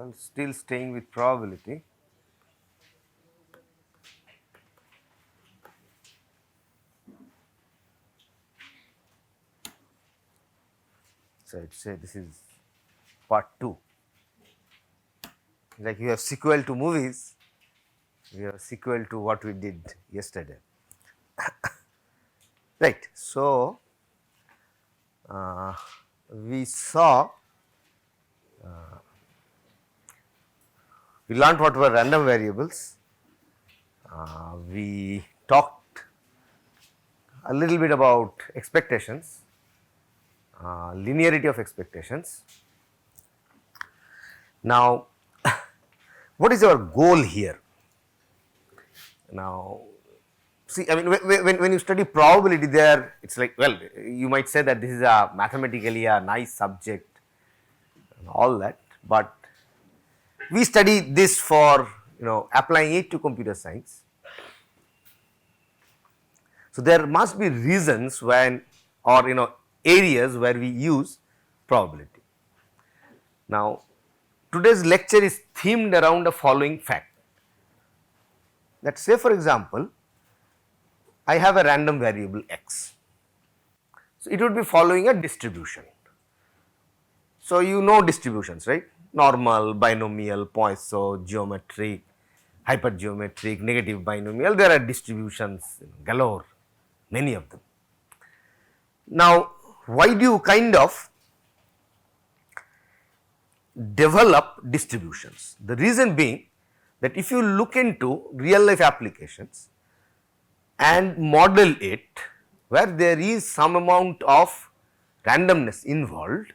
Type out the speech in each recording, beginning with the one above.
Well, still staying with probability. So, I would say this is part 2. Like you have sequel to movies, we have sequel to what we did yesterday. Right. So, we saw, we learned what were random variables. We talked a little bit about expectations, linearity of expectations. Now, what is our goal here? Now, see, I mean, when you study probability there, it's like, well, you might say that this is a mathematically a nice subject and all that, but we study this for, applying it to computer science. So, there must be reasons when, or areas where we use probability. Now, today's lecture is themed around the following fact. That say for example, I have a random variable x. So, it would be following a distribution. So, you know distributions, right? Normal, binomial, Poisson, geometric, hypergeometric, negative binomial, there are distributions galore, many of them. Now, why do you kind of develop distributions? The reason being that if you look into real life applications and model it where there is some amount of randomness involved,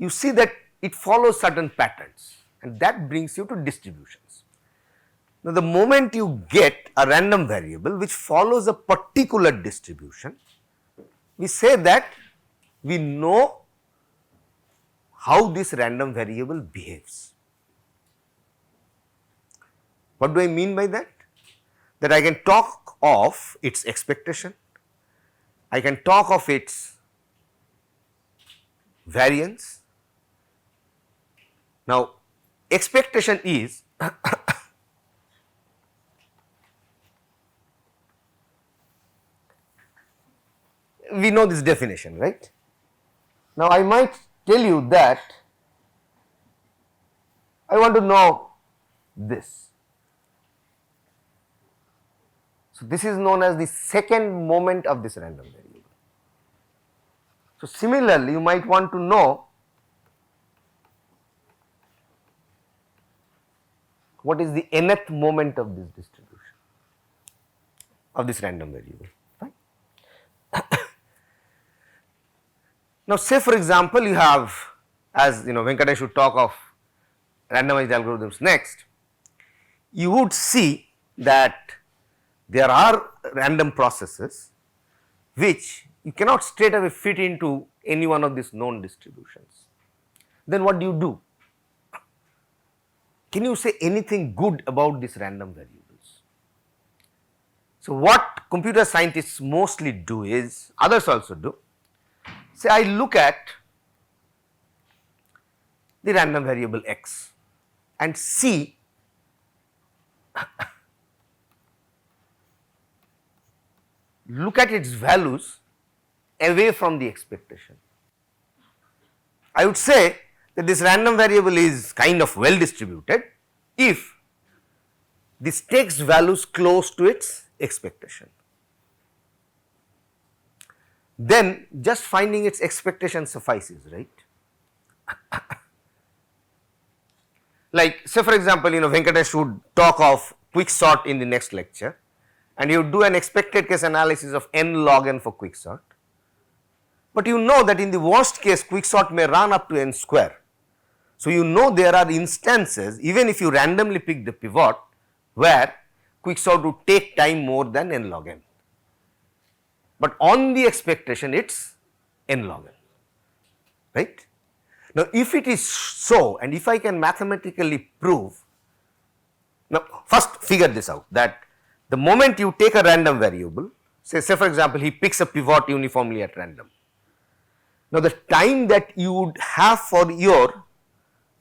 you see that it follows certain patterns and that brings you to distributions. Now, the moment you get a random variable which follows a particular distribution, we say that we know how this random variable behaves. What do I mean by that? That I can talk of its expectation, I can talk of its variance. Now, expectation is we know this definition, right? Now, I might tell you that I want to know this. So, this is known as the second moment of this random variable. So, similarly, you might want to know what is the nth moment of this distribution of this random variable. Right? Now, say for example, you have, as Venkatesh would talk of randomized algorithms next, you would see that there are random processes which you cannot straight away fit into any one of these known distributions. Then what do? Can you say anything good about these random variables? So, what computer scientists mostly do is, others also do, say I look at the random variable x and see look at its values away from the expectation. I would say that this random variable is kind of well distributed if this takes values close to its expectation. Then just finding its expectation suffices, right? Like say for example, Venkatesh would talk of quicksort in the next lecture and you do an expected case analysis of n log n for quicksort, but you know that in the worst case quicksort may run up to n square. So, you know there are instances even if you randomly pick the pivot where quicksort would take time more than n log n, but on the expectation it is n log n, right. Now, if it is so and if I can mathematically prove, now first figure this out, that the moment you take a random variable, say for example, he picks a pivot uniformly at random. Now, the time that you would have for your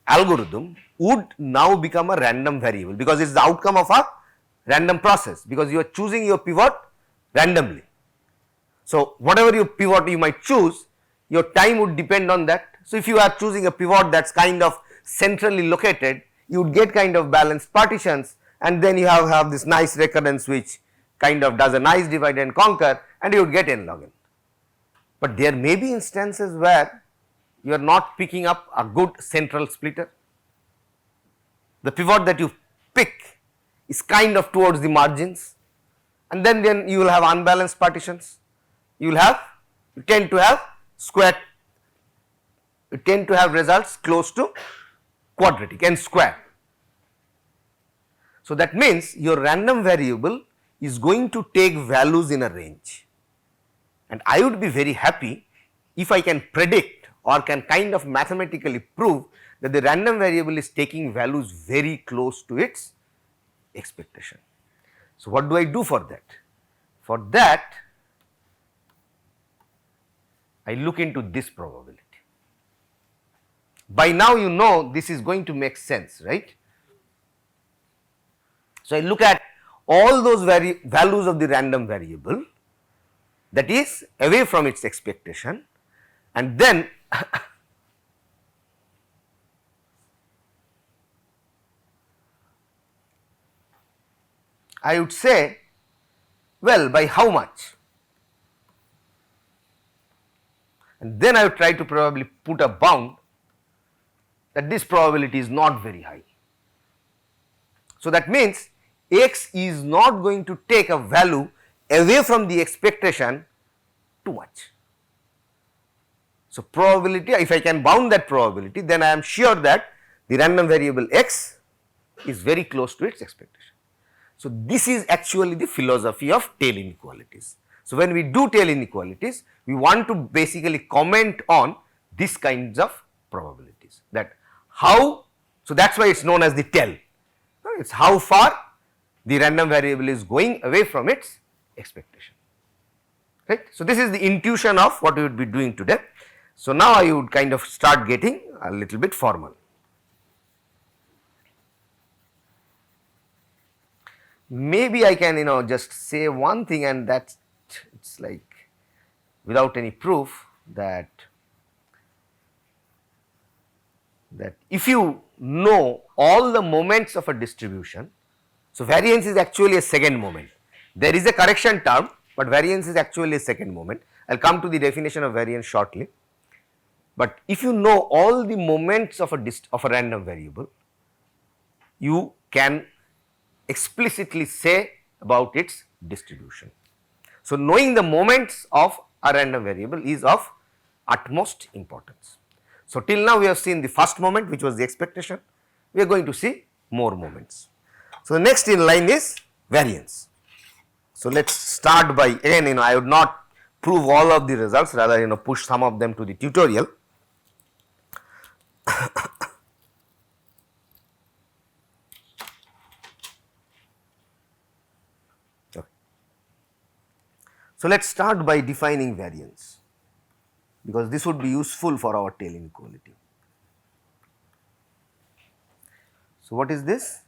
algorithm would now become a random variable, because it is the outcome of a random process, because you are choosing your pivot randomly. So, whatever your pivot you might choose, your time would depend on that. So, if you are choosing a pivot that is kind of centrally located, you would get kind of balanced partitions, and then you have this nice recurrence which kind of does a nice divide and conquer, and you would get n log n. But there may be instances where you are not picking up a good central splitter. The pivot that you pick is kind of towards the margins, and then you will have unbalanced partitions. You tend to have results close to quadratic n square. So, that means your random variable is going to take values in a range, and I would be very happy if I can predict or can kind of mathematically prove that the random variable is taking values very close to its expectation. So, what do I do for that? For that, I look into this probability. By now you know this is going to make sense, right? So, I look at all those values of the random variable that is away from its expectation, and then I would say, well, by how much? And then I would try to probably put a bound that this probability is not very high. So, that means x is not going to take a value away from the expectation too much. So, probability, if I can bound that probability, then I am sure that the random variable x is very close to its expectation. So, this is actually the philosophy of tail inequalities. So, when we do tail inequalities, we want to basically comment on these kinds of probabilities, that how, so that is why it is known as the tail, it is how far the random variable is going away from its expectation, right. So, this is the intuition of what we would be doing today. So, now I would kind of start getting a little bit formal. Maybe I can just say one thing, and that it's like without any proof that if you know all the moments of a distribution, so variance is actually a second moment. There is a correction term, but variance is actually a second moment. I will come to the definition of variance shortly. But if you know all the moments of a random variable, you can explicitly say about its distribution. So, knowing the moments of a random variable is of utmost importance. So, till now we have seen the first moment, which was the expectation. We are going to see more moments. So, the next in line is variance. So, let us start by, again I would not prove all of the results, rather push some of them to the tutorial. So, let us start by defining variance, because this would be useful for our tail inequality. So, what is this?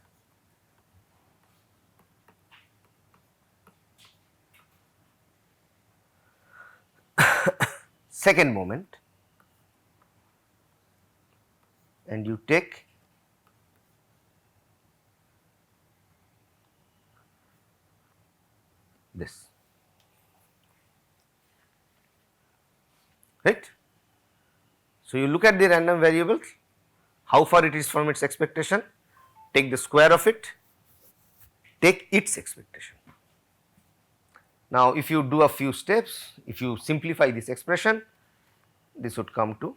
Second moment, and you take this, right. So, you look at the random variables, how far it is from its expectation, take the square of it, take its expectation. Now, if you do a few steps, if you simplify this expression, this would come to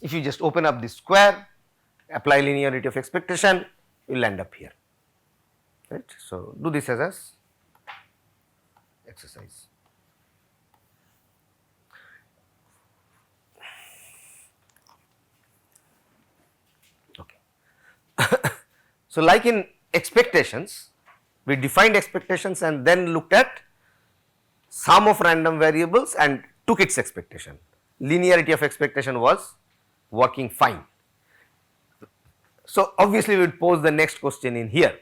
if you just open up this square, apply linearity of expectation, you will end up here, right. So, do this as an exercise. So, like in expectations, we defined expectations and then looked at sum of random variables and took its expectation. Linearity of expectation was working fine. So, obviously, we would pose the next question in here,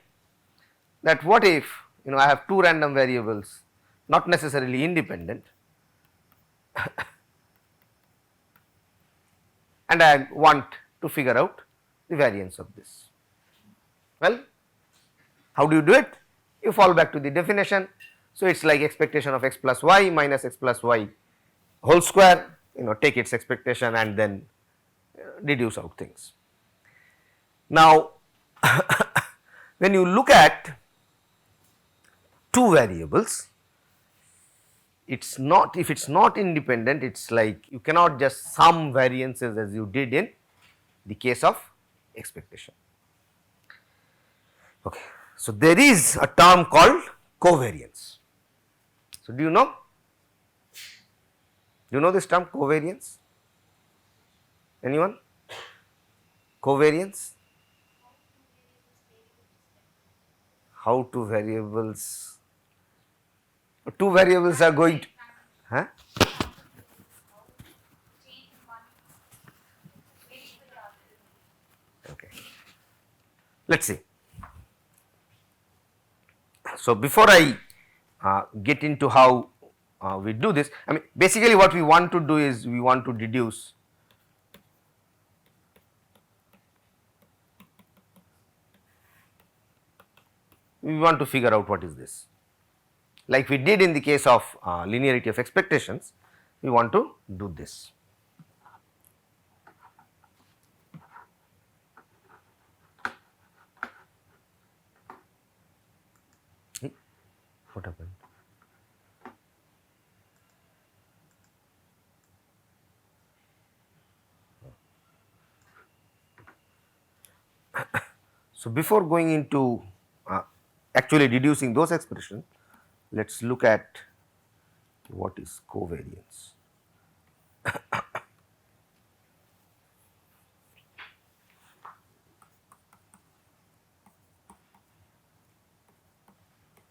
that what if I have two random variables not necessarily independent and I want to figure out the variance of this. Well, how do you do it? You fall back to the definition. So, it is like expectation of x plus y minus x plus y whole square, take its expectation and then deduce out things. Now, when you look at two variables, it's not, if it's not independent, it's like you cannot just sum variances as you did in the case of expectation. Okay. So, there is a term called covariance. So, do you know this term covariance? Anyone? Covariance? How two variables are going to, huh? Okay. Let us see. So, before I get into how we do this, I mean basically what we want to do is we want to deduce we want to figure out what is this. Like we did in the case of linearity of expectations, we want to do this. What happened? So, before going into actually deducing those expressions, let us look at what is covariance.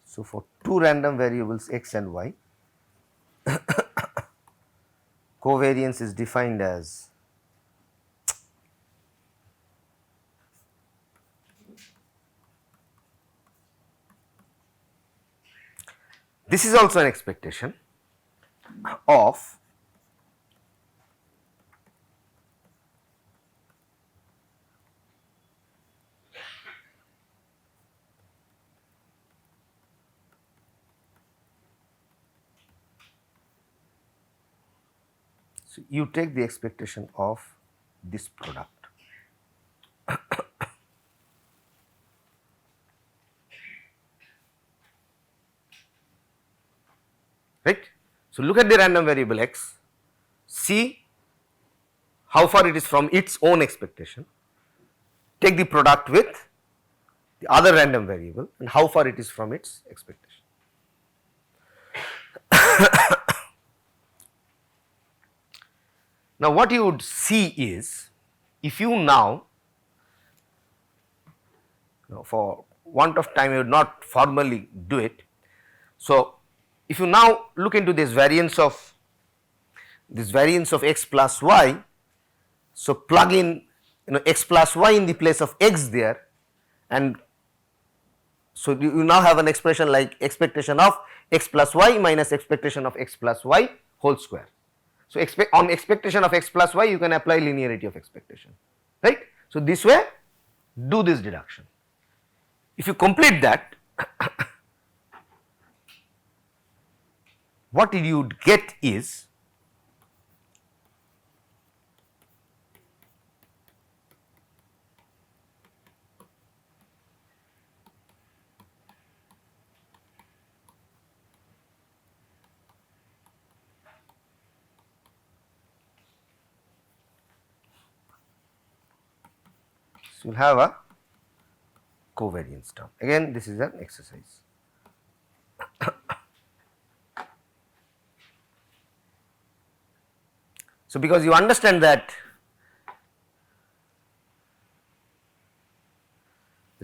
So, for two random variables x and y, covariance is defined as this is also an expectation of so you take the expectation of this product. Right. So, look at the random variable x, see how far it is from its own expectation, take the product with the other random variable and how far it is from its expectation. Now, what you would see is, if you now, for want of time I would not formally do it. So, if you now look into this variance of x plus y, so plug in x plus y in the place of x there, and so you now have an expression like expectation of x plus y minus expectation of x plus y whole square. So, on expectation of x plus y you can apply linearity of expectation, right. So, this way do this deduction. If you complete that, what you would get is so you will have a covariance term. Again, this is an exercise. So, because you understand that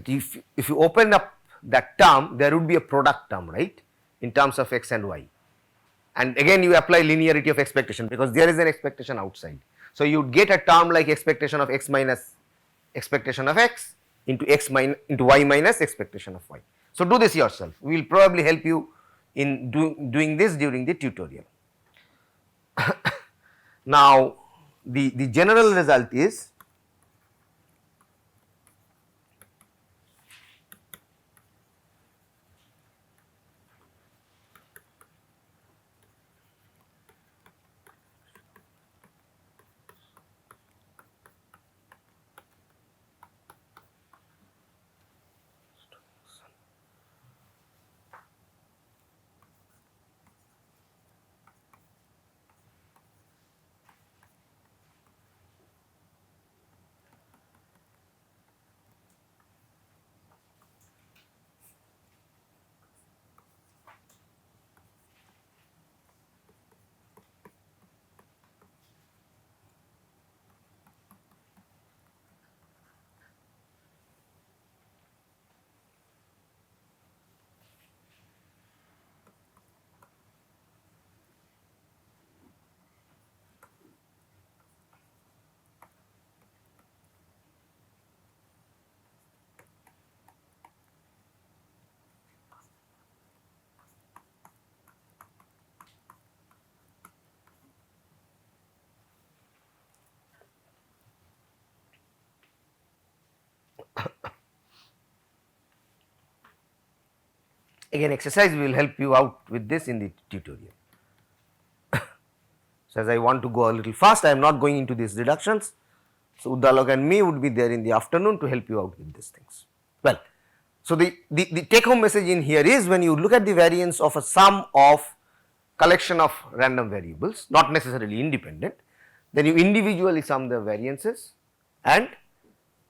that if you open up that term, there would be a product term, right, in terms of x and y. And again you apply linearity of expectation because there is an expectation outside. So you would get a term like expectation of x minus expectation of x into into y minus expectation of y. So do this yourself. We will probably help you in doing this during the tutorial. Now the general result is again exercise will help you out with this in the tutorial. So as I want to go a little fast, I am not going into these reductions. So Uddalok and me would be there in the afternoon to help you out with these things. Well, so the take home message in here is when you look at the variance of a sum of collection of random variables, not necessarily independent, then you individually sum the variances and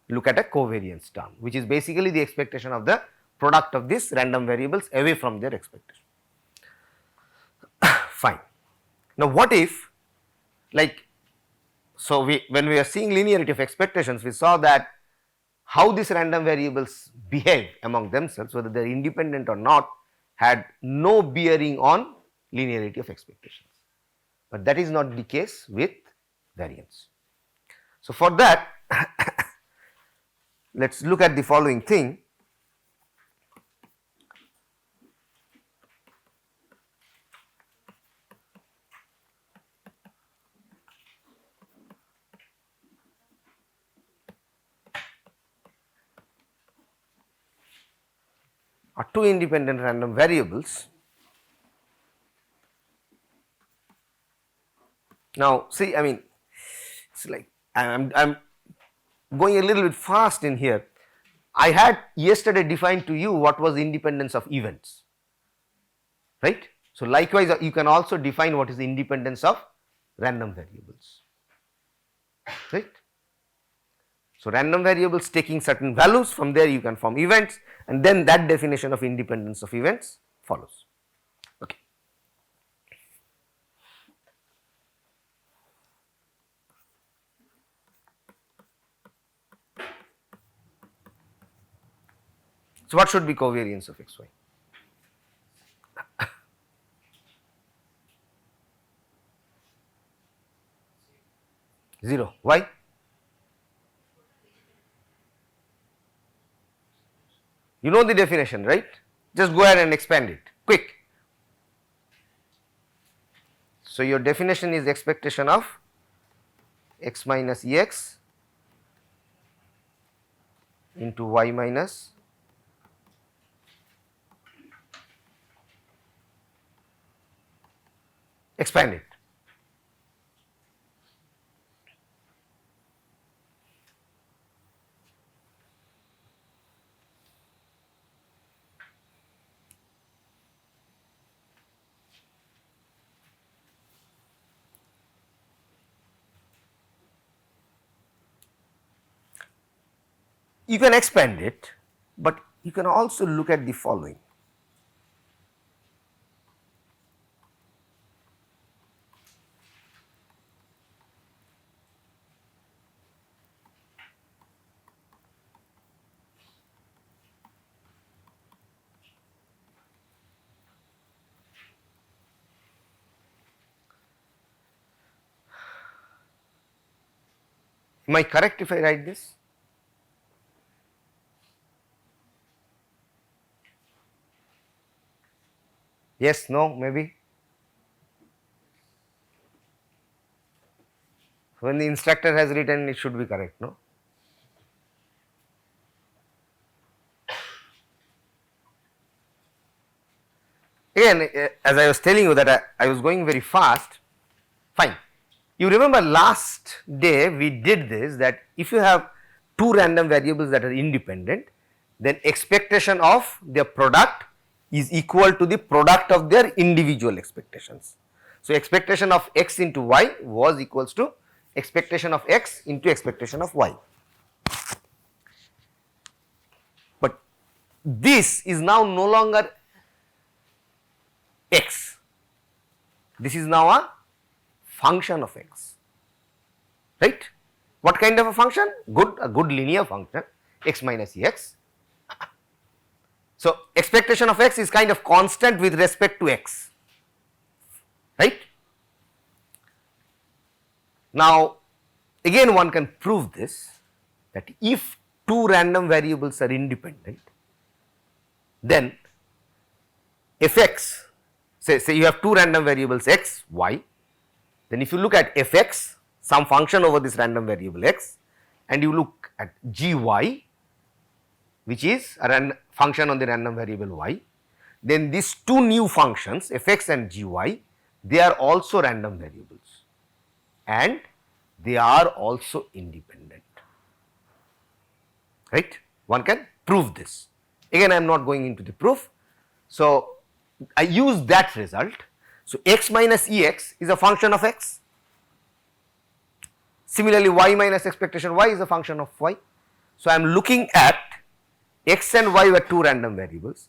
look at a covariance term, which is basically the expectation of the product of these random variables away from their expectation. Fine. Now what if, like, so when we are seeing linearity of expectations, we saw that how these random variables behave among themselves, whether they are independent or not, had no bearing on linearity of expectations, but that is not the case with variance. So for that let us look at the following thing. Are two independent random variables. Now see, I mean, it's like I'm going a little bit fast in here. I had yesterday defined to you what was independence of events, right? So likewise you can also define what is the independence of random variables, right? So random variables taking certain values, from there you can form events, and then that definition of independence of events follows. Okay. So what should be covariance of xy? 0. Why? You know the definition, right? Just go ahead and expand it quick. So your definition is expectation of x minus ex into y minus expand it. You can expand it, but you can also look at the following. Am I correct if I write this? Yes, no, maybe? When the instructor has written, it should be correct, no? Again, as I was telling you that I was going very fast, fine. You remember last day we did this, that if you have two random variables that are independent, then expectation of their product is equal to the product of their individual expectations. So, expectation of x into y was equals to expectation of x into expectation of y. But this is now no longer x, this is now a function of x, right. What kind of a function? A good linear function, x minus ex. So, expectation of x is kind of constant with respect to x, right. Now, again one can prove this, that if two random variables are independent, then fx, say you have two random variables x, y, then if you look at fx, some function over this random variable x, and you look at gy, which is a function on the random variable y, then these two new functions fx and gy, they are also random variables and they are also independent, right. One can prove this. Again, I am not going into the proof. So, I use that result. So, x minus ex is a function of x. Similarly, y minus expectation y is a function of y. So, I am looking at x and y were two random variables.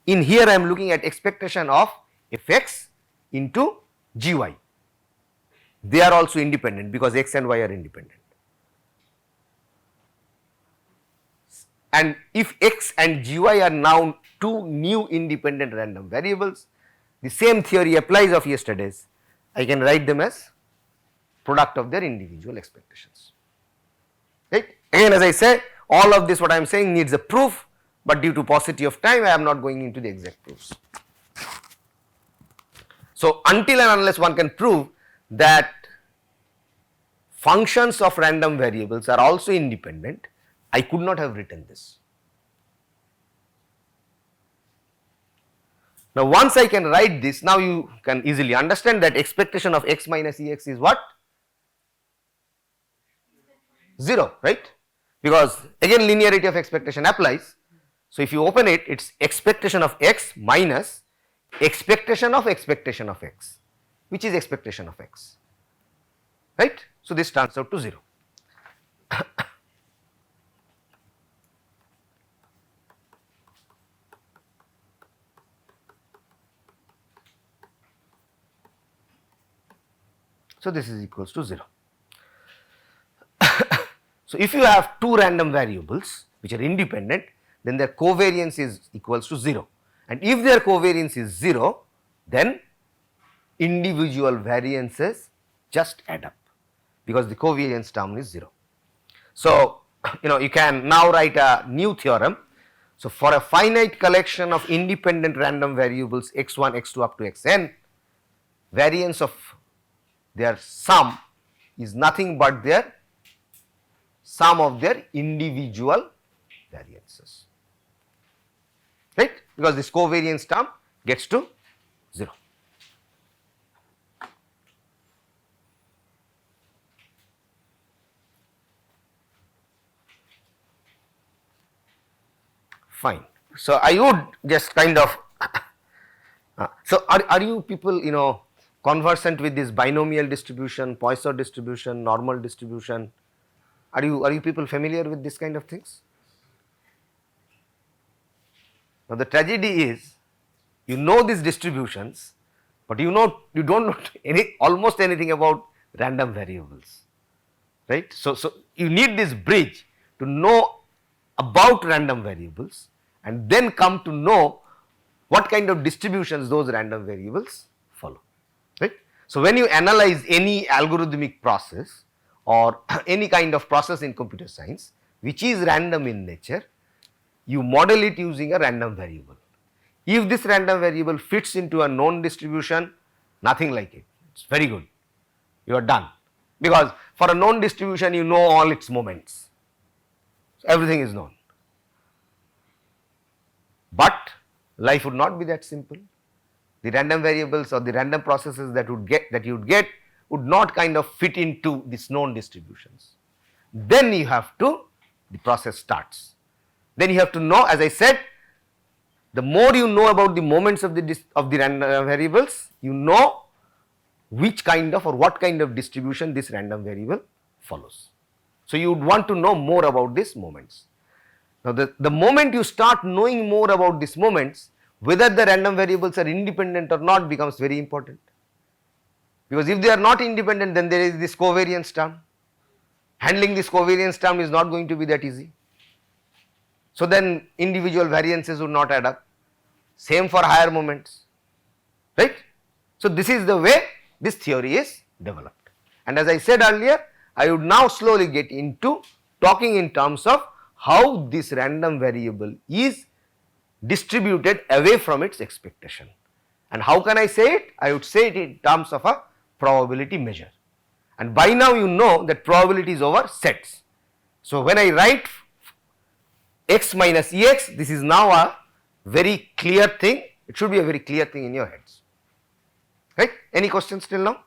In here, I am looking at expectation of fx into gy. They are also independent because x and y are independent. And if x and gy are now two new independent random variables, the same theory applies of yesterday's. I can write them as product of their individual expectations, right. Again, as I say, all of this what I am saying needs a proof, but due to paucity of time I am not going into the exact proofs. So, until and unless one can prove that functions of random variables are also independent, I could not have written this. Now, once I can write this, now you can easily understand that expectation of x minus ex is what? 0, right, because again linearity of expectation applies. So, if you open it, it is expectation of x minus expectation of x, which is expectation of x, right. So, this turns out to 0. So, this is equals to 0. So, if you have two random variables which are independent, then their covariance is equals to 0, and if their covariance is 0, then individual variances just add up because the covariance term is 0. So, you can now write a new theorem. So, for a finite collection of independent random variables x1, x2 up to xn, variance of their sum is nothing but their sum of their individual variances, right, because this covariance term gets to 0. Fine. So, I would just kind of so are you people conversant with this binomial distribution, Poisson distribution, normal distribution? Are you people familiar with this kind of things? Now, the tragedy is you know these distributions, but you don't know almost anything about random variables, right. So, you need this bridge to know about random variables and then come to know what kind of distributions those random variables follow, right. So, when you analyze any algorithmic process or any kind of process in computer science which is random in nature, you model it using a random variable. If this random variable fits into a known distribution, nothing like it, it is very good, you are done, because for a known distribution you know all its moments, so everything is known. But life would not be that simple. The random variables or the random processes that you would get would not kind of fit into these known distributions. Then you have to, the process starts. Then you have to know, as I said, the more you know about the moments of the random variables, you know which kind of or what kind of distribution this random variable follows. So you would want to know more about these moments. Now the moment you start knowing more about these moments, whether the random variables are independent or not becomes very important, because if they are not independent, then there is this covariance term. Handling this covariance term is not going to be that easy. So then individual variances would not add up, same for higher moments, right. So this is the way this theory is developed, and as I said earlier, I would now slowly get into talking in terms of how this random variable is distributed away from its expectation. And how can I say it? I would say it in terms of a probability measure, and by now you know that probability is over sets. So when I write x minus ex, this is now a very clear thing, it should be a very clear thing in your heads, right. Any questions till now?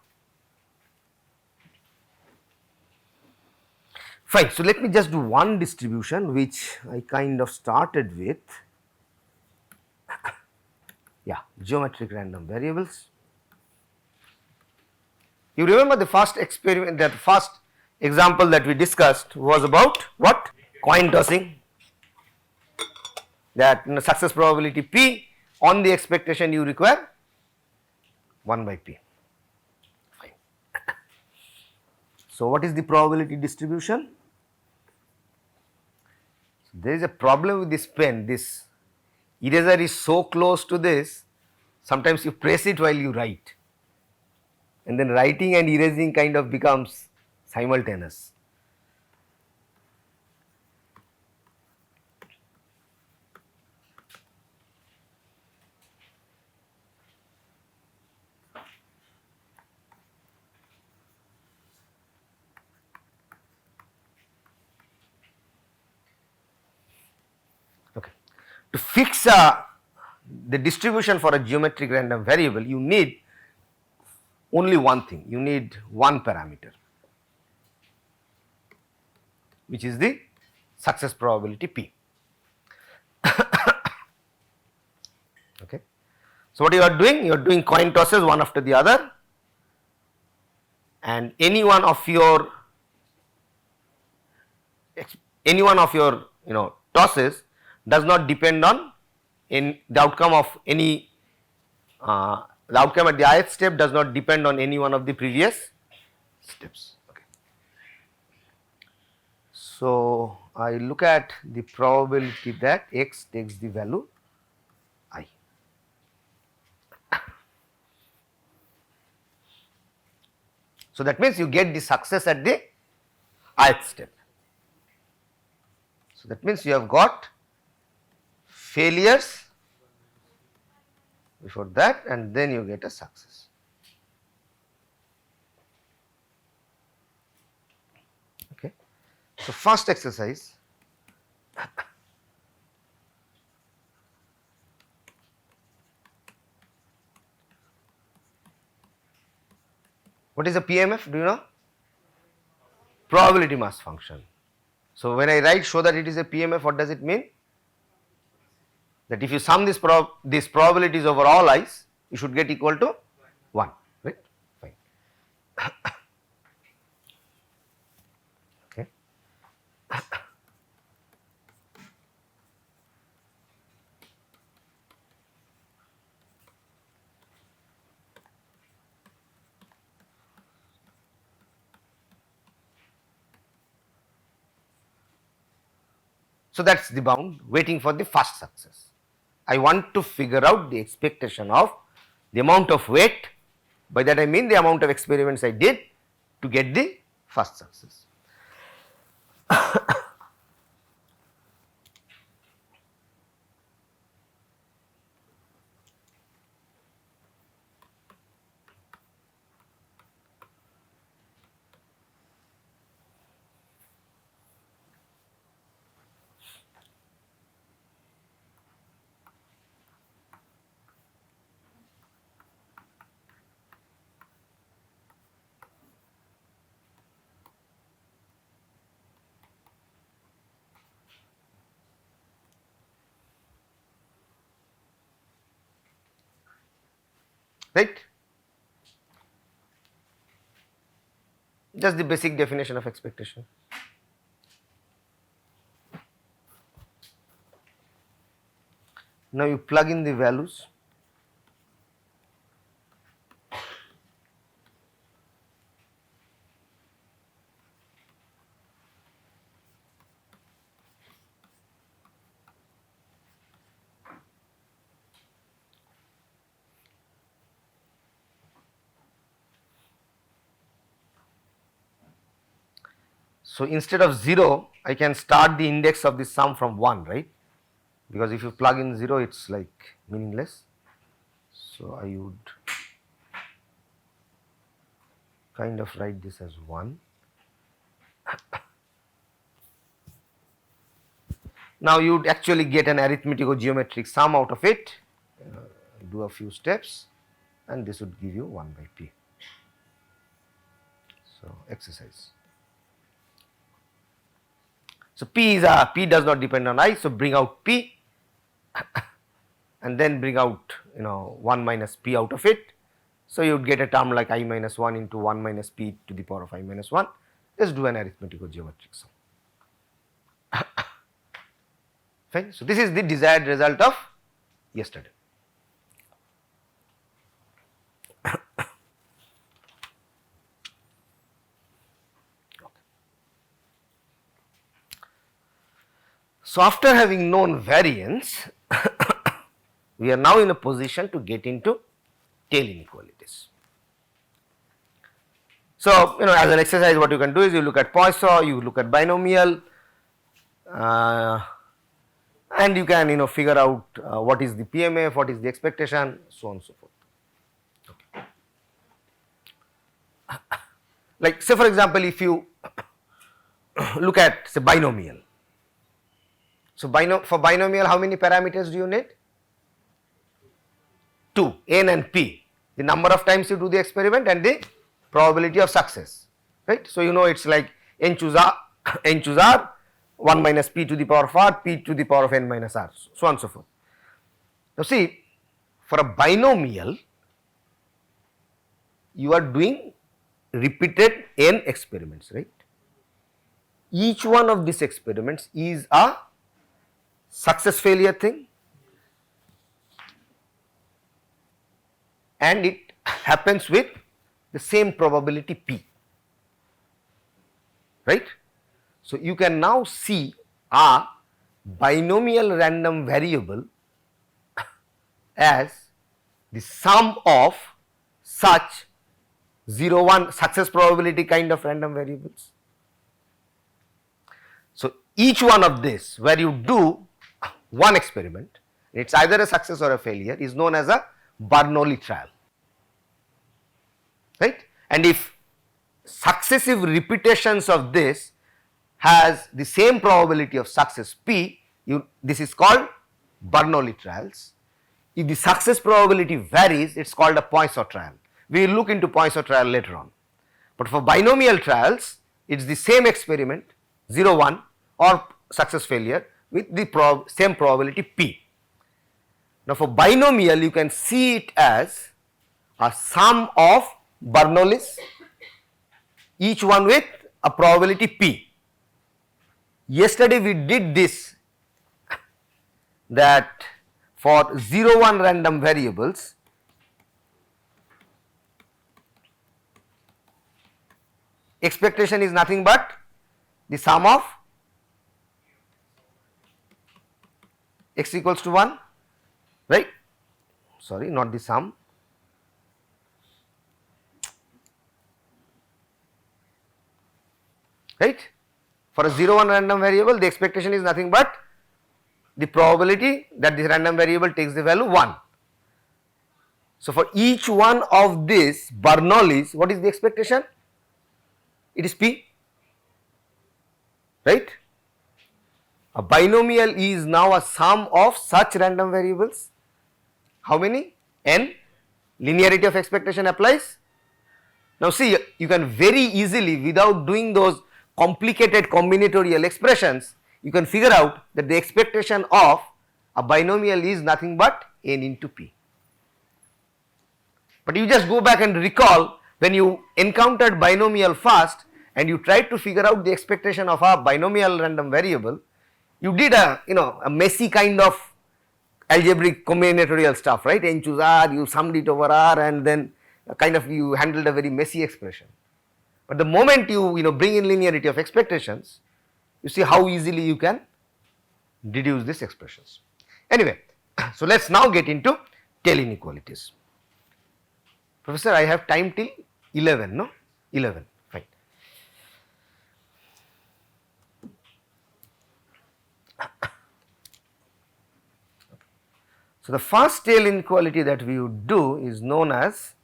Fine. So let me just do one distribution which I kind of started with. Yeah, geometric random variables. You remember the first experiment, that first example that we discussed was about what? Coin tossing. That success probability P, on the expectation you require 1 by P. Fine. So what is the probability distribution? So there is a problem with this pen, this eraser is so close to this, sometimes you press it while you write, and then writing and erasing kind of becomes simultaneous. Okay. To fix the distribution for a geometric random variable, you need only one thing, you need one parameter, which is the success probability P. Okay. So what you are doing? You are doing coin tosses one after the other, and any one of your tosses does not depend on the outcome of any the outcome at the ith step does not depend on any one of the previous steps. Okay. So I look at the probability that x takes the value I. So that means you get the success at the ith step. So that means you have got failures before that, and then you get a success. Okay. So first exercise, what is a PMF? Do you know? Probability mass function. So when I write show that it is a PMF, what does it mean? That if you sum these probabilities over all i's, you should get equal to 1, right? Fine. Okay. So that is the bound waiting for the first success. I want to figure out the expectation of the amount of weight, by that I mean the amount of experiments I did to get the first success. Right? Just the basic definition of expectation. Now you plug in the values. So instead of 0, I can start the index of the sum from 1, right? Because if you plug in 0, it's like meaningless. So I would kind of write this as 1. Now you would actually get an arithmetic or geometric sum out of it. Do a few steps, and this would give you 1 by p. So exercise. So p does not depend on I. So bring out p, and then bring out 1 minus p out of it. So you would get a term like I minus 1 into 1 minus p to the power of I minus 1. Just do an arithmetic or geometric sum. Fine. So this is the desired result of yesterday. So after having known variance, we are now in a position to get into tail inequalities. So as an exercise, what you can do is you look at Poisson, you look at binomial, and you can figure out what is the PMF, what is the expectation, so on and so forth. Okay. Like say for example, if you look at say binomial. So for binomial, how many parameters do you need? 2, n and p, the number of times you do the experiment and the probability of success, right. So it's like n choose r, 1 minus p to the power of r, p to the power of n minus r, so on and so forth. Now see, for a binomial, you are doing repeated n experiments, right. Each one of these experiments is a success failure thing, and it happens with the same probability p, right. So you can now see a binomial random variable as the sum of such 0, 1 success probability kind of random variables. So each one of this, where you do one experiment, it's either a success or a failure, is known as a Bernoulli trial, right. And if successive repetitions of this has the same probability of success p, this is called Bernoulli trials. If the success probability varies, it is called a Poisson trial. We will look into Poisson trial later on. But for binomial trials, it is the same experiment 0, 1 or success failure with the same probability p. Now for binomial, you can see it as a sum of Bernoullis, each one with a probability p. Yesterday we did this, that for 0, 1 random variables, expectation is nothing but the sum of x equals to 1, right. Sorry, not the sum. right? For a 0 1 random variable, the expectation is nothing but the probability that this random variable takes the value 1. So, for each one of these Bernoullis, what is the expectation? It is P, right? A binomial is now a sum of such random variables. How many? N. Linearity of expectation applies. Now see, you can very easily, without doing those complicated combinatorial expressions, you can figure out that the expectation of a binomial is nothing but n into p. But you just go back and recall when you encountered binomial first and you tried to figure out the expectation of a binomial random variable, you did a messy kind of algebraic combinatorial stuff, right? N choose r, you summed it over r, and then kind of you handled a very messy expression. But the moment you bring in linearity of expectations, you see how easily you can deduce these expressions. Anyway, so let us now get into tail inequalities. Professor, I have time till 11, no? 11, fine. So, the first tail inequality that we would do is known as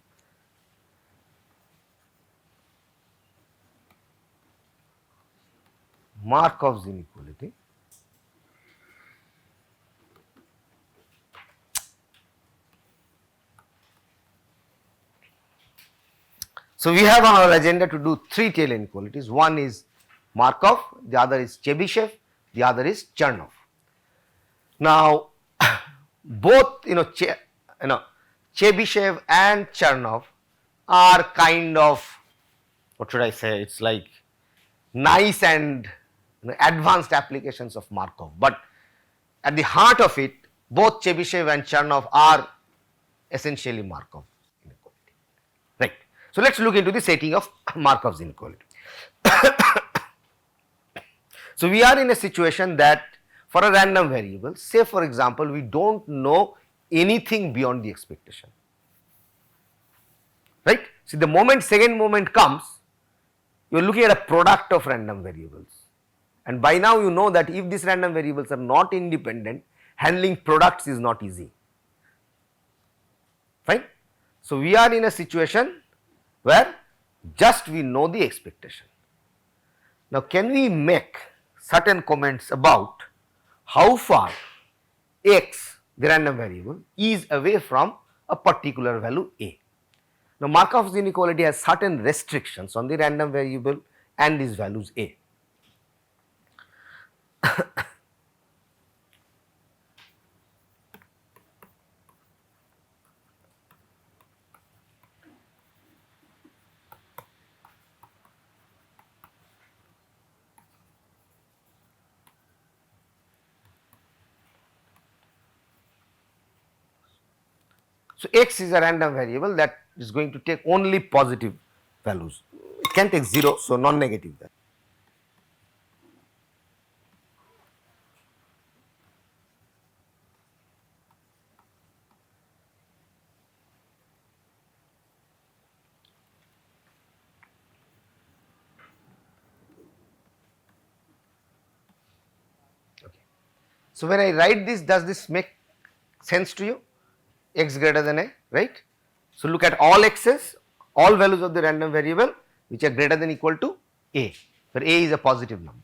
Markov's inequality. So, we have on our agenda to do 3 tail inequalities. One is Markov, the other is Chebyshev, the other is Chernoff. Now, both Chebyshev and Chernoff are kind of, what should I say, it is like nice and advanced applications of Markov, but at the heart of it both Chebyshev and Chernoff are essentially Markov inequality, right. So, let us look into the setting of Markov's inequality. So, we are in a situation that for a random variable, say for example, we do not know anything beyond the expectation, right. See, the second moment comes, you are looking at a product of random variables, and by now you know that if these random variables are not independent, handling products is not easy, fine. So, we are in a situation where just we know the expectation. Now, can we make certain comments about how far x, the random variable, is away from a particular value a? Now, Markov's inequality has certain restrictions on the random variable and these values a. So, x is a random variable that is going to take only positive values, it can take 0, so non-negative value. Okay. So, when I write this, does this make sense to you? X greater than a, right. So, look at all x's, all values of the random variable which are greater than equal to a, where a is a positive number.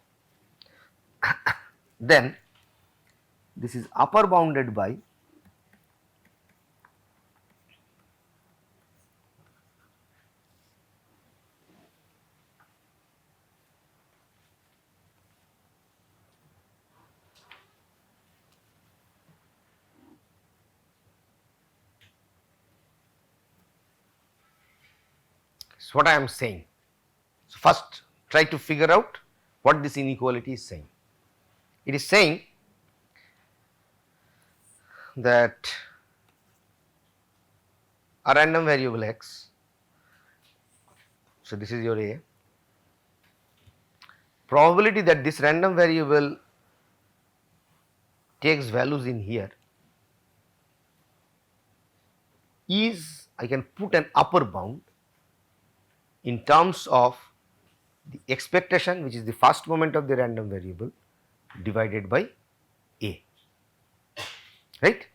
Then this is upper bounded by what I am saying. So, first try to figure out what this inequality is saying. It is saying that a random variable x, so this is your a, probability that this random variable takes values in here is, I can put an upper bound in terms of the expectation, which is the first moment of the random variable, divided by a, right.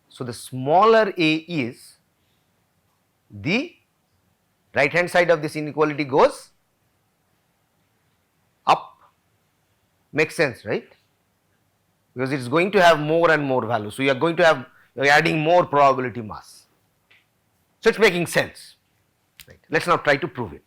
So, the smaller a is, the right hand side of this inequality goes up, makes sense, right, because it is going to have more and more value. So, you are going to have, you are adding more probability mass. So, it is making sense, right. Let us now try to prove it.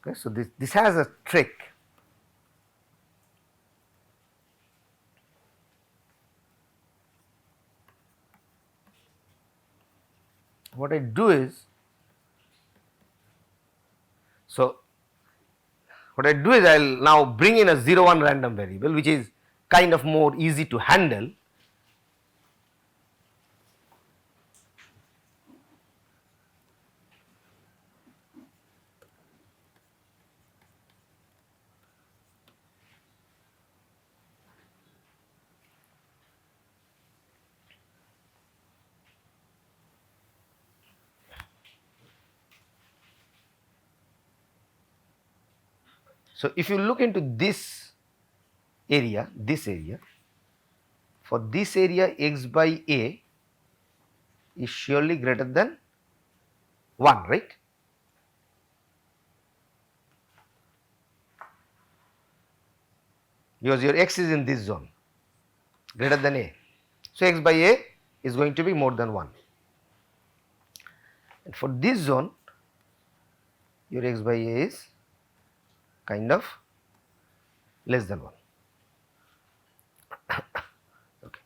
Okay, so, this has a trick. What I do is, so what I do is I will now bring in a 0 1 random variable, which is kind of more easy to handle. So, if you look into this area, for this area x by a is surely greater than 1, right. Because your x is in this zone, greater than a. So, x by a is going to be more than 1, and for this zone your x by a is kind of less than 1. Okay.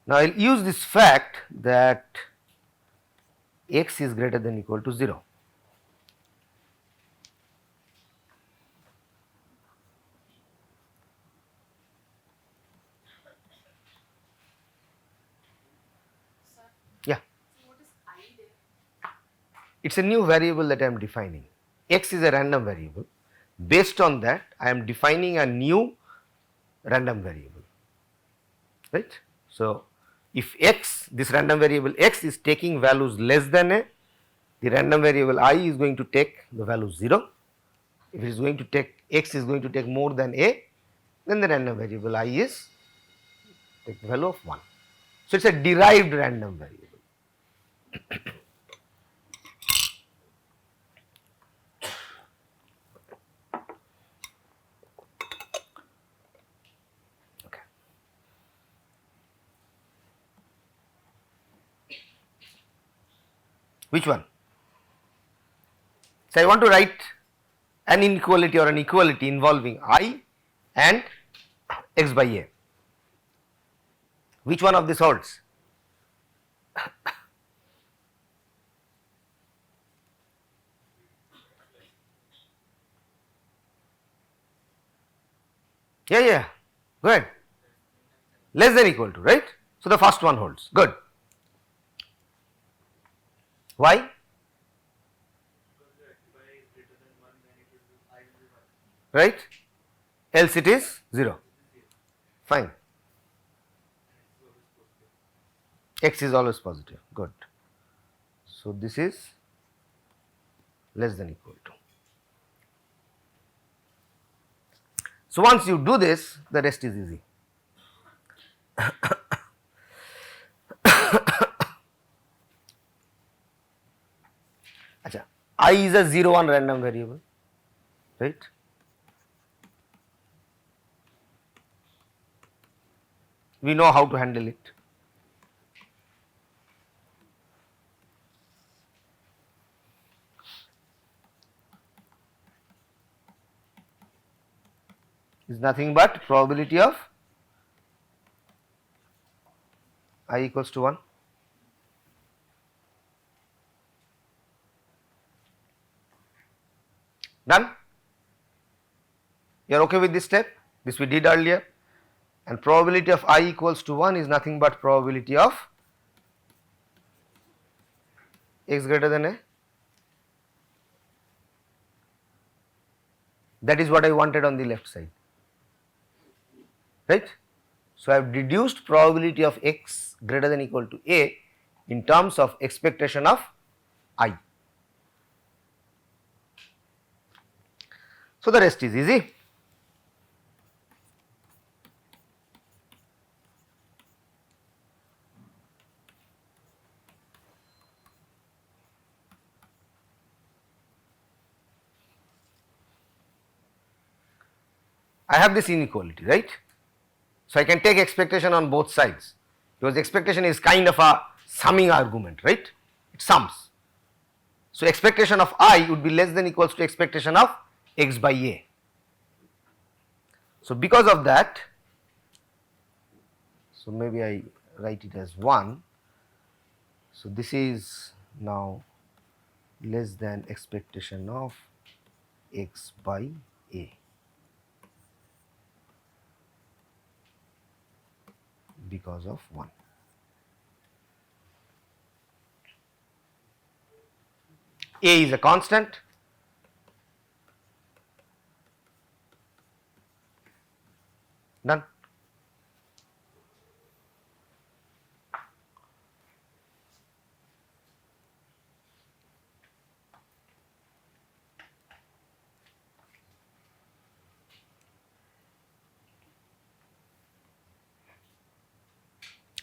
Now, I will use this fact that x is greater than or equal to 0. Yeah. It is a new variable that I am defining. X is a random variable. Based on that, I am defining a new random variable, right. So, if x, this random variable x is taking values less than a, the random variable I is going to take the value 0. If it is going to take, x is going to take more than a, then the random variable I is take the value of 1. So, it is a derived random variable. Okay. Which one? So, I want to write an inequality or an equality involving I and x by a. Which one of this holds? Yeah, go ahead. Less than or equal to, right. So, the first one holds, good. Why? Right, else it is 0, fine. X is always positive, good. So, this is less than or equal to. So, once you do this, the rest is easy. Achha, I is a 0 1 random variable, right. We know how to handle it. Is nothing but probability of I equals to 1. Done? You are okay with this step? This we did earlier. And probability of I equals to 1 is nothing but probability of x greater than a. That is what I wanted on the left side. right. So, I have deduced probability of x greater than equal to a in terms of expectation of I. So, the rest is easy. I have this inequality, right. So, I can take expectation on both sides, because expectation is kind of a summing argument, right, it sums. So, expectation of I would be less than equals to expectation of x by a. So, because of that, so maybe I write it as 1. So, this is now less than expectation of x by a because of 1. A is a constant, done.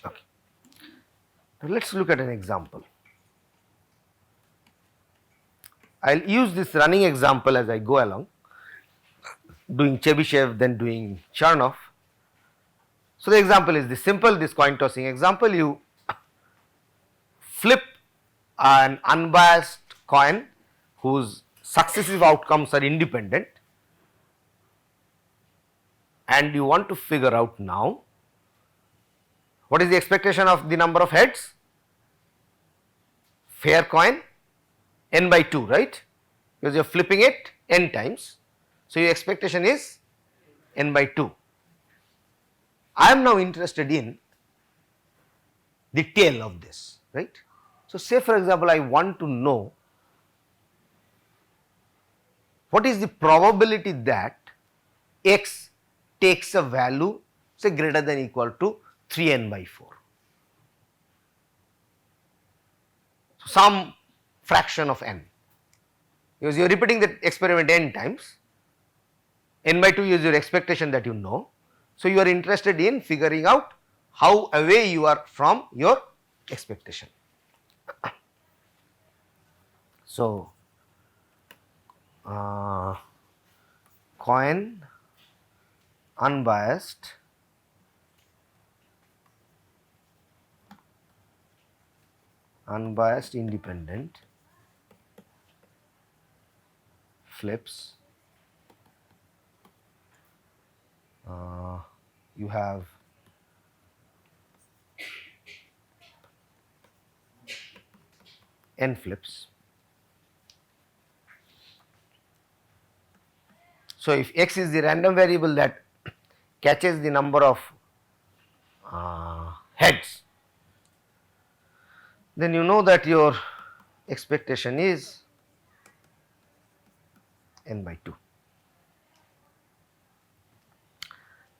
Okay. Now, let us look at an example. I will use this running example as I go along, doing Chebyshev, then doing Chernoff. So, the example is this simple, this coin tossing example. You flip an unbiased coin whose successive outcomes are independent, and you want to figure out now what is the expectation of the number of heads, fair coin, n by 2, right, because you are flipping it n times. So, your expectation is n by 2. I am now interested in the tail of this, right. So, say for example, I want to know what is the probability that x takes a value say greater than equal to 3n by 4. So, some fraction of n, because you are repeating the experiment n times, n by 2 is your expectation that you know. So, you are interested in figuring out how away you are from your expectation. So, coin unbiased independent flips, you have n flips. So, if x is the random variable that catches the number of heads, then you know that your expectation is n by 2.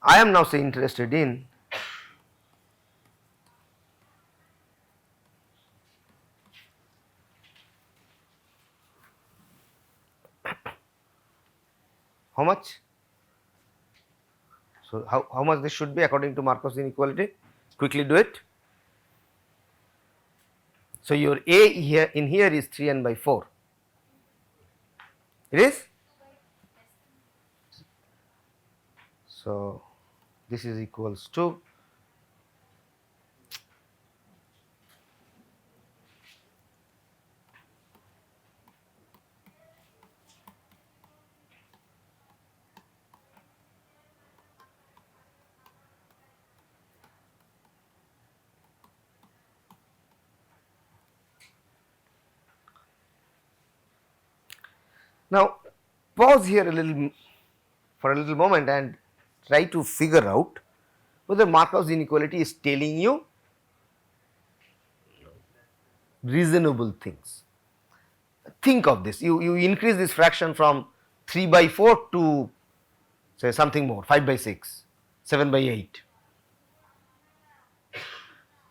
I am now say interested in how much. So, how much this should be according to Markov's inequality? Quickly do it. So, your a here in here is 3n by 4. It is. So, this is equals to now pause here a little for a little moment and try to figure out whether Markov's inequality is telling you reasonable things. Think of this, you increase this fraction from 3 by 4 to say something more 5 by 6. 7 by 8.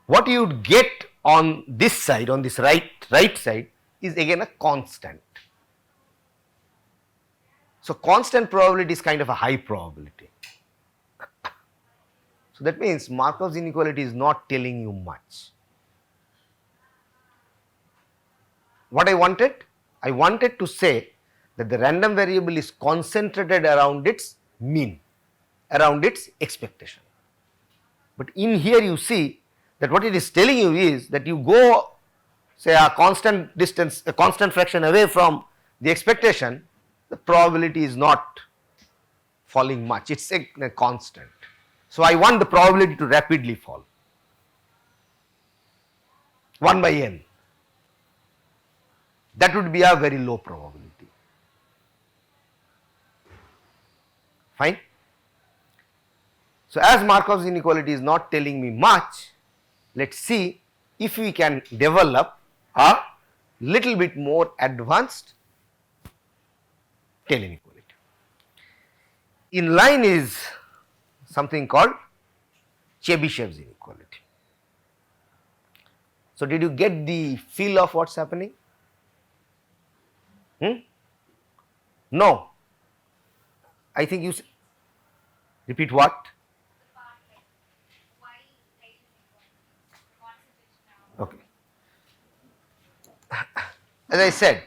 What you would get on this side, on this right side, is again a constant. So constant probability is kind of a high probability. So that means Markov's inequality is not telling you much. What I wanted to say that the random variable is concentrated around its mean, around its expectation. But in here you see that what it is telling you is that you go, say, a constant distance, a constant fraction away from the expectation, the probability is not falling much, it is a constant. So I want the probability to rapidly fall, 1 by n. That would be a very low probability. Fine. So as Markov's inequality is not telling me much, let us see if we can develop a little bit more advanced tail inequality. In line is something called Chebyshev's inequality. So did you get the feel of what is happening? No. I think you repeat what? Okay. As I said,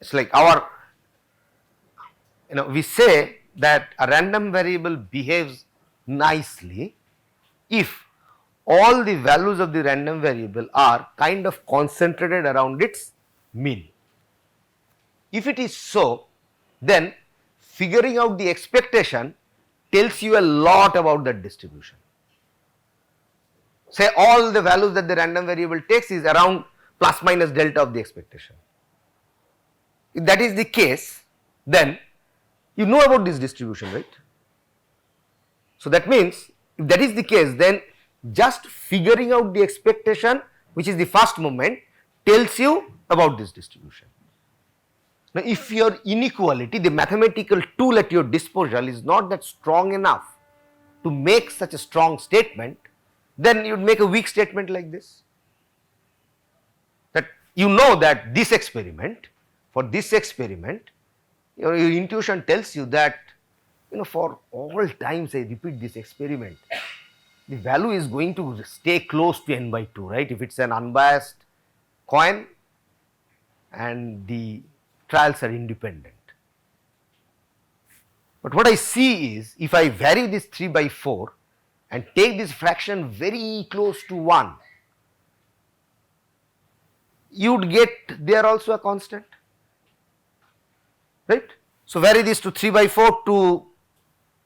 it's like we say that a random variable behaves nicely if all the values of the random variable are kind of concentrated around its mean. If it is so, then figuring out the expectation tells you a lot about that distribution. Say all the values that the random variable takes is around plus minus delta of the expectation. If that is the case, then you know about this distribution, right? So that means if that is the case, then just figuring out the expectation, which is the first moment, tells you about this distribution. Now if your inequality, the mathematical tool at your disposal, is not that strong enough to make such a strong statement, then you would make a weak statement like this, that you know that this experiment, for this experiment, your intuition tells you that for all times I repeat this experiment, the value is going to stay close to n by 2, right, if it is an unbiased coin and the trials are independent. But what I see is, if I vary this 3 by 4 and take this fraction very close to 1, you would get there also a constant, right. So vary this to 3 by 4 to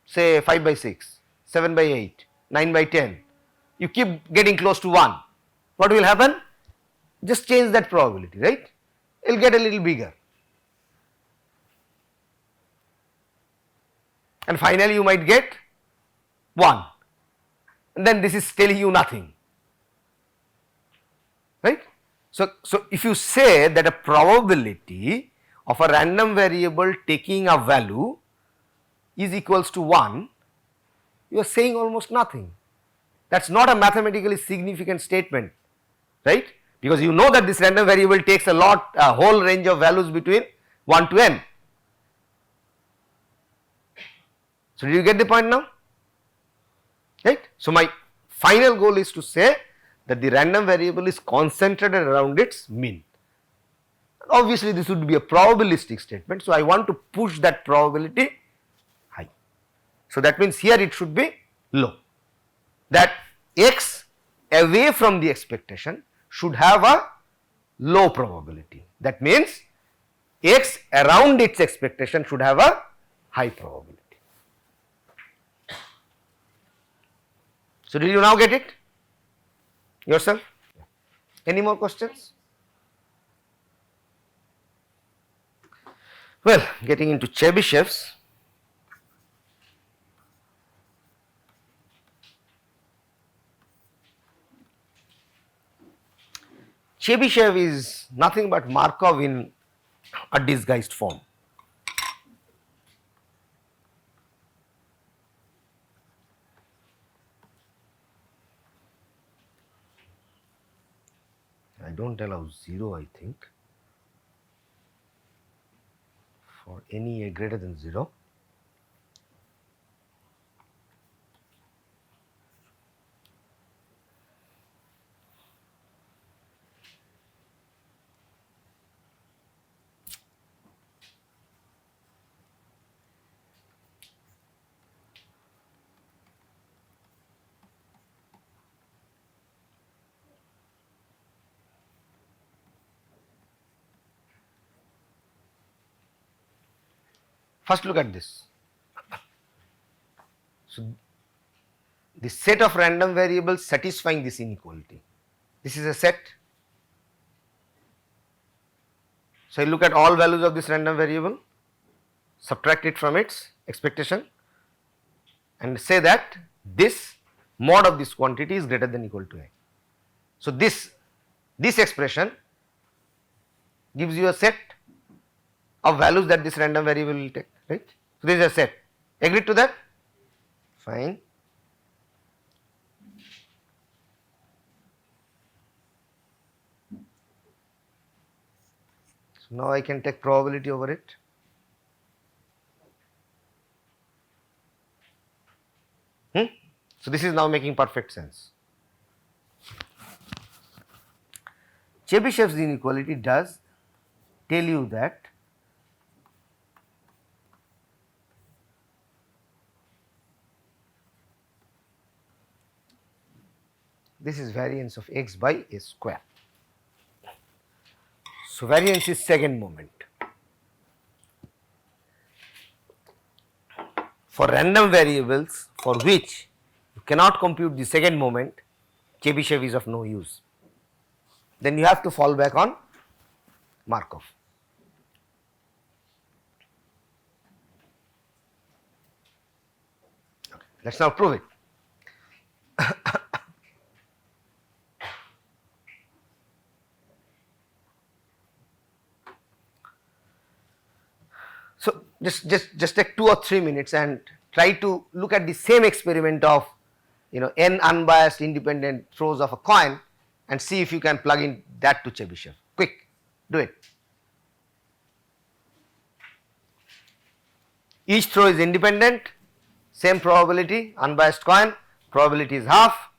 say 5 by 6, 7 by 8, 9 by 10, you keep getting close to 1, what will happen? Just change that probability, right, it will get a little bigger. And finally you might get 1, and then this is telling you nothing, right. So if you say that a probability of a random variable taking a value is equals to 1, you are saying almost nothing. That is not a mathematically significant statement, right, because you know that this random variable takes a whole range of values between 1 to n. So did you get the point now, right? So my final goal is to say that the random variable is concentrated around its mean. Obviously this would be a probabilistic statement, so I want to push that probability high. So that means here it should be low, that x away from the expectation should have a low probability. That means x around its expectation should have a high probability. So did you now get it yourself? Any more questions? Well, getting into Chebyshev's, Chebyshev is nothing but Markov in a disguised form. don't allow 0, I think, for any a greater than 0. First look at this. So, the set of random variables satisfying this inequality. This is a set. So, I look at all values of this random variable, subtract it from its expectation and say that this mod of this quantity is greater than or equal to a. So, this expression gives you a set of values that this random variable will take, right. So, this is a set. Agree to that? Fine. So, now I can take probability over it. So, this is now making perfect sense. Chebyshev's inequality does tell you that this is variance of x by a square. So, variance is second moment. For random variables for which you cannot compute the second moment, Chebyshev is of no use. Then you have to fall back on Markov. Okay. Let us now prove it. So, just take 2 or 3 minutes and try to look at the same experiment of n unbiased independent throws of a coin and see if you can plug in that to Chebyshev. Quick, do it. Each throw is independent, same probability, unbiased coin, probability is half.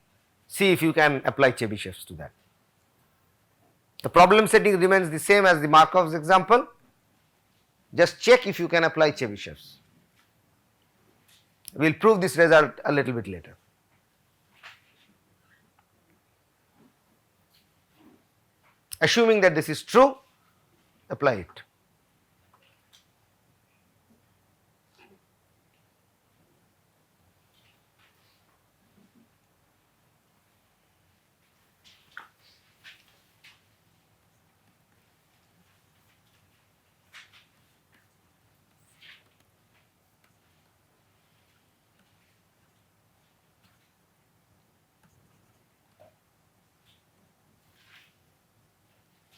See if you can apply Chebyshev's to that. The problem setting remains the same as the Markov's example. Just check if you can apply Chebyshev's. We will prove this result a little bit later. Assuming that this is true, apply it.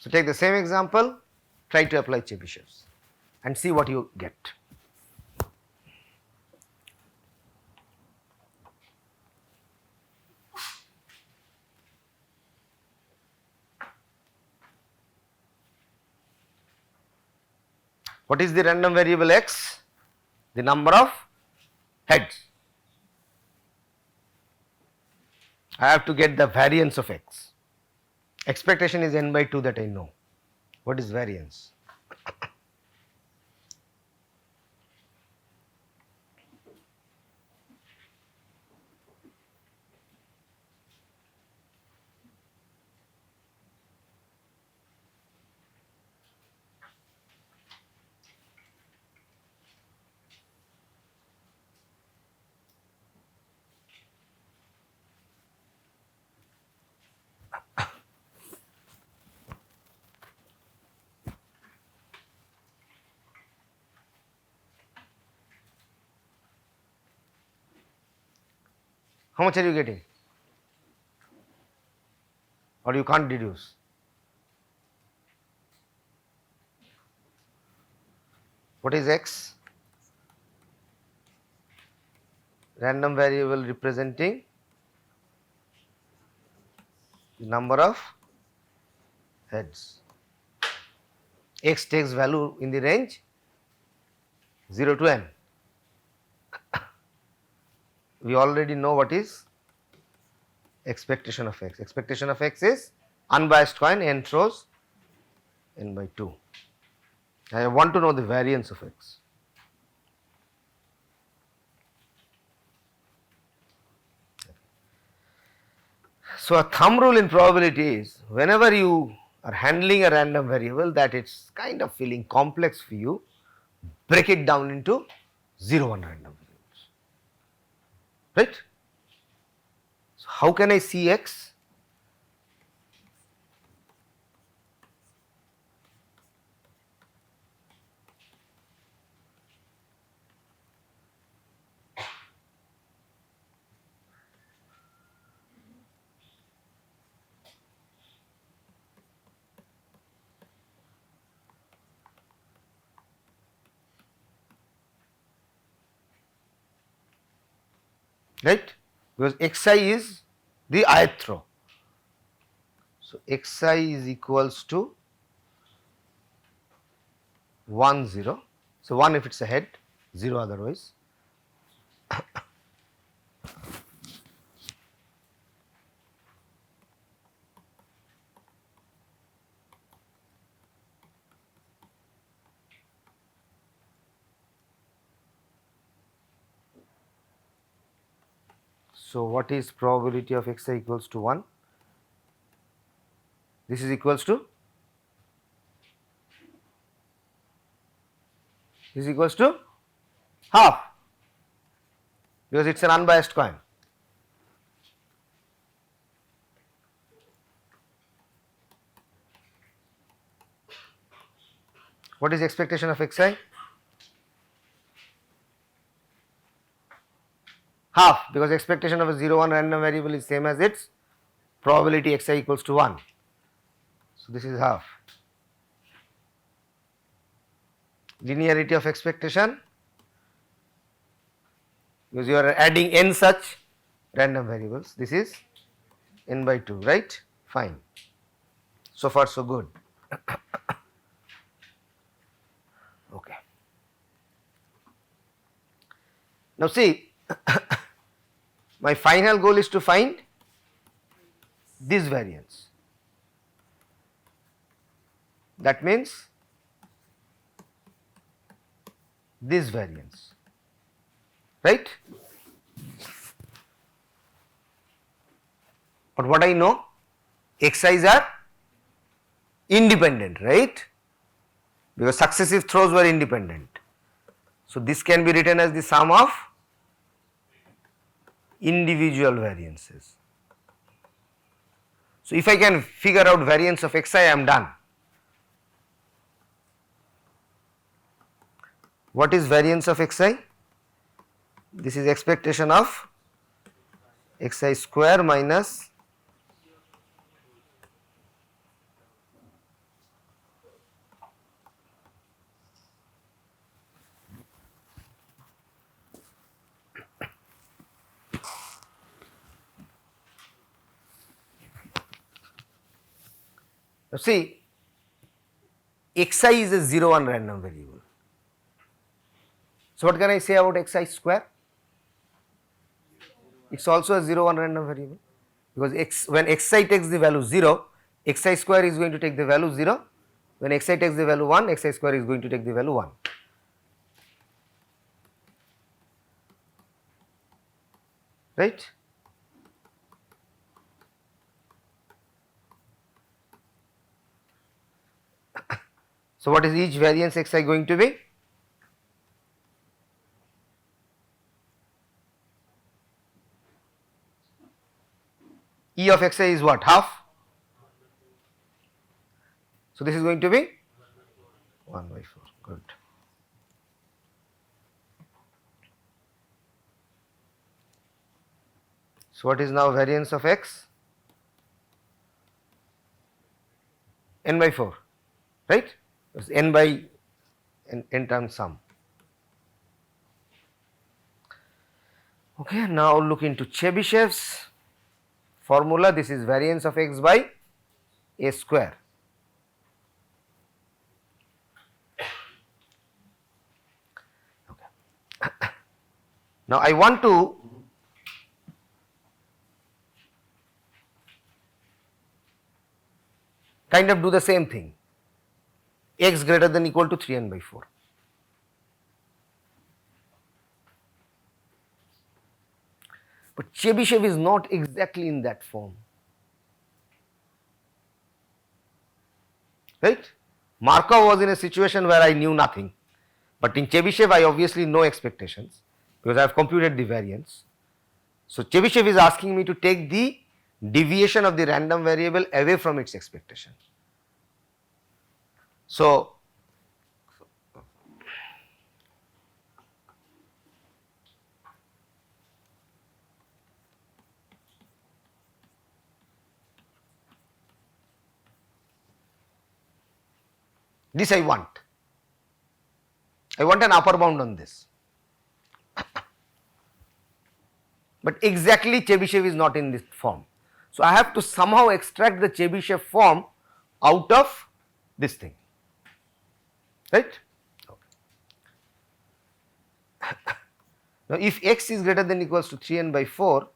So, take the same example, try to apply Chebyshev's and see what you get. What is the random variable x? The number of heads. I have to get the variance of x. Expectation is n by 2 that I know. What is variance? How much are you getting? Or you can't deduce? What is x? Random variable representing the number of heads. X takes value in the range 0 to n. We already know what is expectation of x. Expectation of x is unbiased coin, n throws, n by 2. I want to know the variance of x. So, a thumb rule in probability is whenever you are handling a random variable that it's kind of feeling complex for you, break it down into 0, 1 random variables, right. So, how can I see x? Right, because xi is the ith throw. So, xi is equals to 1 0. So, 1 if it is a head, 0 otherwise. So, what is probability of xi equals to 1? This is equals to, this is equals to half, because it is an unbiased coin. What is expectation of xi? Half, because expectation of a 0 1 random variable is same as its probability xi equals to 1. So, this is half. Linearity of expectation, because you are adding n such random variables, this is n by 2, right, fine. So far so good. Okay. Now see, my final goal is to find this variance. That means this variance, right? But what I know, xi's are independent, right? Because successive throws were independent. So, this can be written as the sum of individual variances. So, if I can figure out variance of xi, I am done. What is variance of xi? This is expectation of xi square minus now see, xi is a 0 1 random variable. So, what can I say about xi square? It is also a 0 1 random variable, because when xi takes the value 0, xi square is going to take the value 0. When xi takes the value 1, xi square is going to take the value 1. Right? So, what is each variance xi going to be? E of xi is what? Half. So, this is going to be 1 by 4. Good. So, what is now variance of x? N by 4, right? It is n by n times sum. Okay, now look into Chebyshev's formula. This is variance of x by a square. Now I want to kind of do the same thing, x greater than equal to 3n by 4. But Chebyshev is not exactly in that form, right? Markov was in a situation where I knew nothing, but in Chebyshev I obviously know expectations because I have computed the variance. So Chebyshev is asking me to take the deviation of the random variable away from its expectation. So this I want an upper bound on this, but exactly Chebyshev is not in this form. So I have to somehow extract the Chebyshev form out of this thing, right? Now if x is greater than equals to 3n by 4,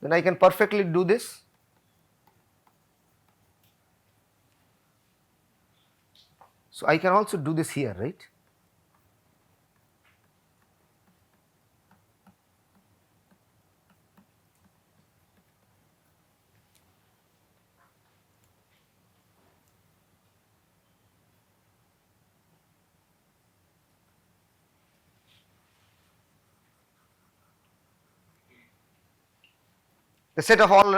then I can perfectly do this. So I can also do this here, right? The set of all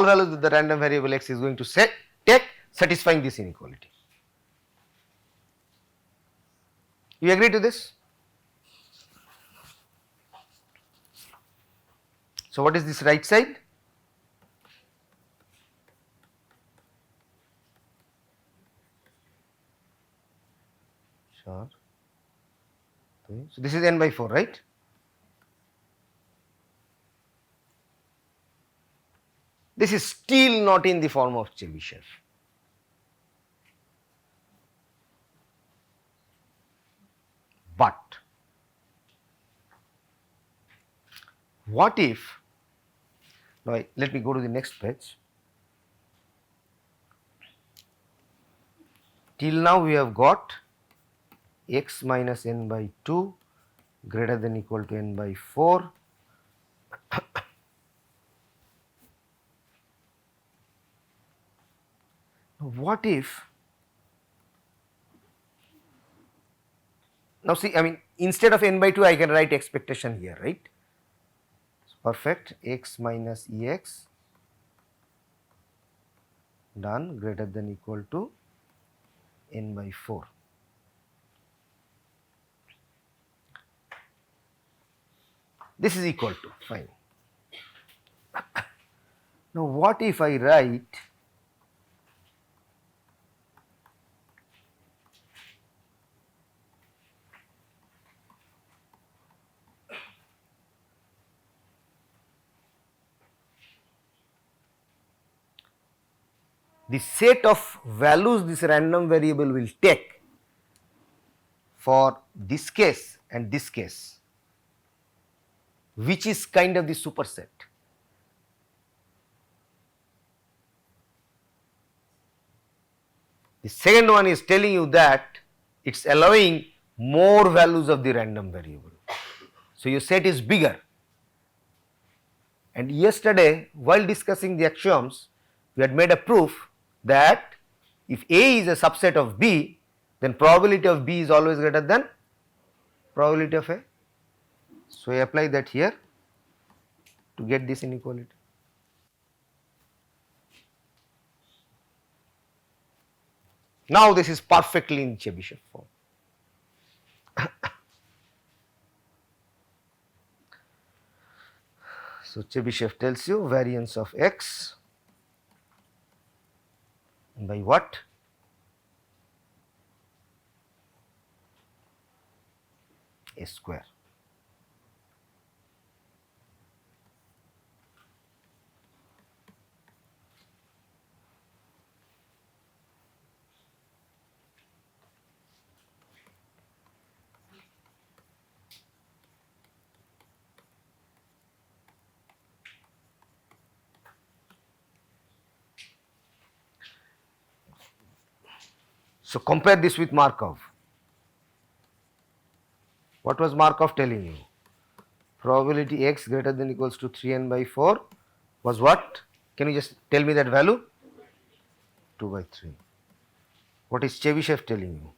values that the random variable x is going to take satisfying this inequality. You agree to this? So what is this right side? Sure. So this is n by 4, right? This is still not in the form of Chebyshev. But what if, now let me go to the next page. Till now we have got x minus n by 2 greater than equal to n by 4. What if, now see, I mean, instead of n by 2 I can write expectation here, right? Perfect, x minus ex done greater than equal to n by 4. This is equal to, fine. Now what if I write the set of values this random variable will take for this case and this case, which is kind of the superset. The second one is telling you that it is allowing more values of the random variable. So your set is bigger. And yesterday, while discussing the axioms, we had made a proof that if A is a subset of B, then probability of B is always greater than probability of A. So I apply that here to get this inequality. Now this is perfectly in Chebyshev form. So Chebyshev tells you variance of x by what? A square. So compare this with Markov. What was Markov telling you? Probability x greater than equals to 3n by 4 was what? Can you just tell me that value? 2 by 3. What is Chebyshev telling you?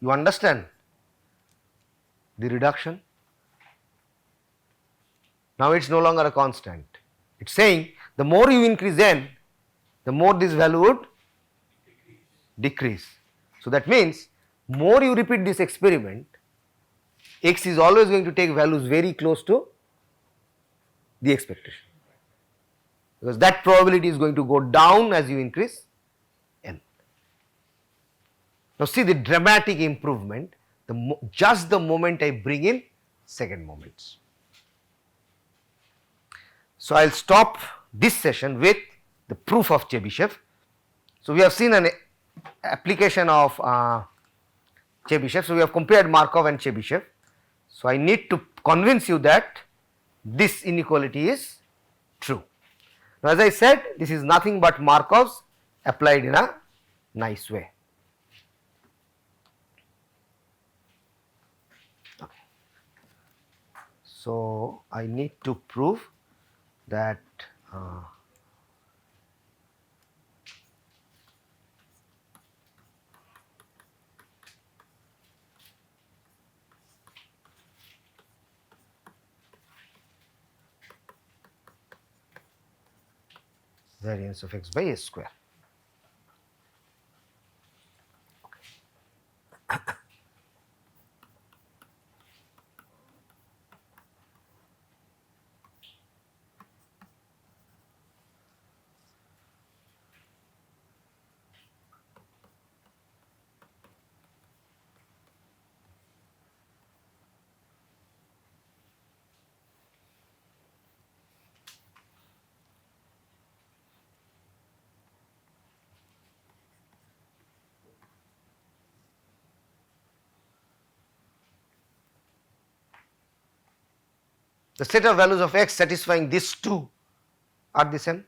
You understand the reduction? Now it is no longer a constant. It is saying the more you increase n, the more this value would decrease. So that means more you repeat this experiment, x is always going to take values very close to the expectation, because that probability is going to go down as you increase n. Now see the dramatic improvement just the moment I bring in second moments. So I will stop this session with the proof of Chebyshev. So we have seen an application of Chebyshev. So we have compared Markov and Chebyshev. So I need to convince you that this inequality is true. Now as I said, this is nothing but Markov's applied in a nice way. Okay. So I need to prove that variance of x by a square. The set of values of x satisfying these two are the same.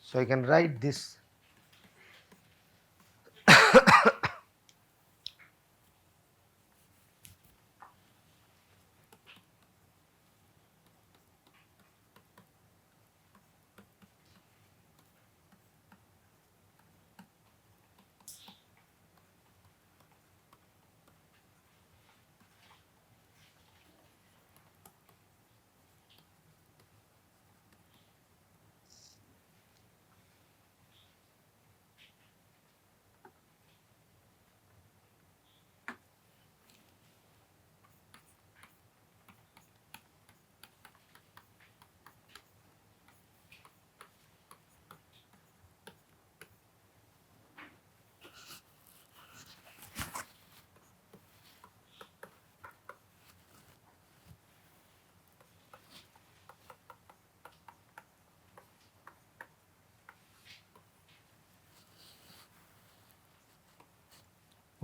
So I can write this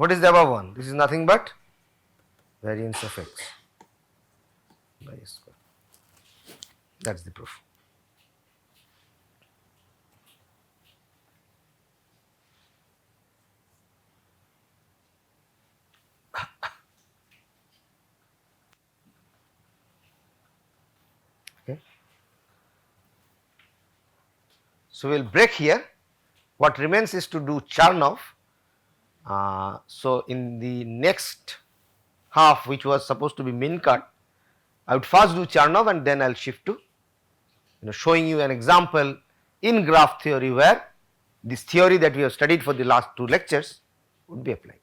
What is the above one? This is nothing but variance of x by a square. That is the proof. Okay. So we will break here. What remains is to do Charnov. So in the next half, which was supposed to be min cut, I would first do Charnov and then I will shift to showing you an example in graph theory where this theory that we have studied for the last two lectures would be applied.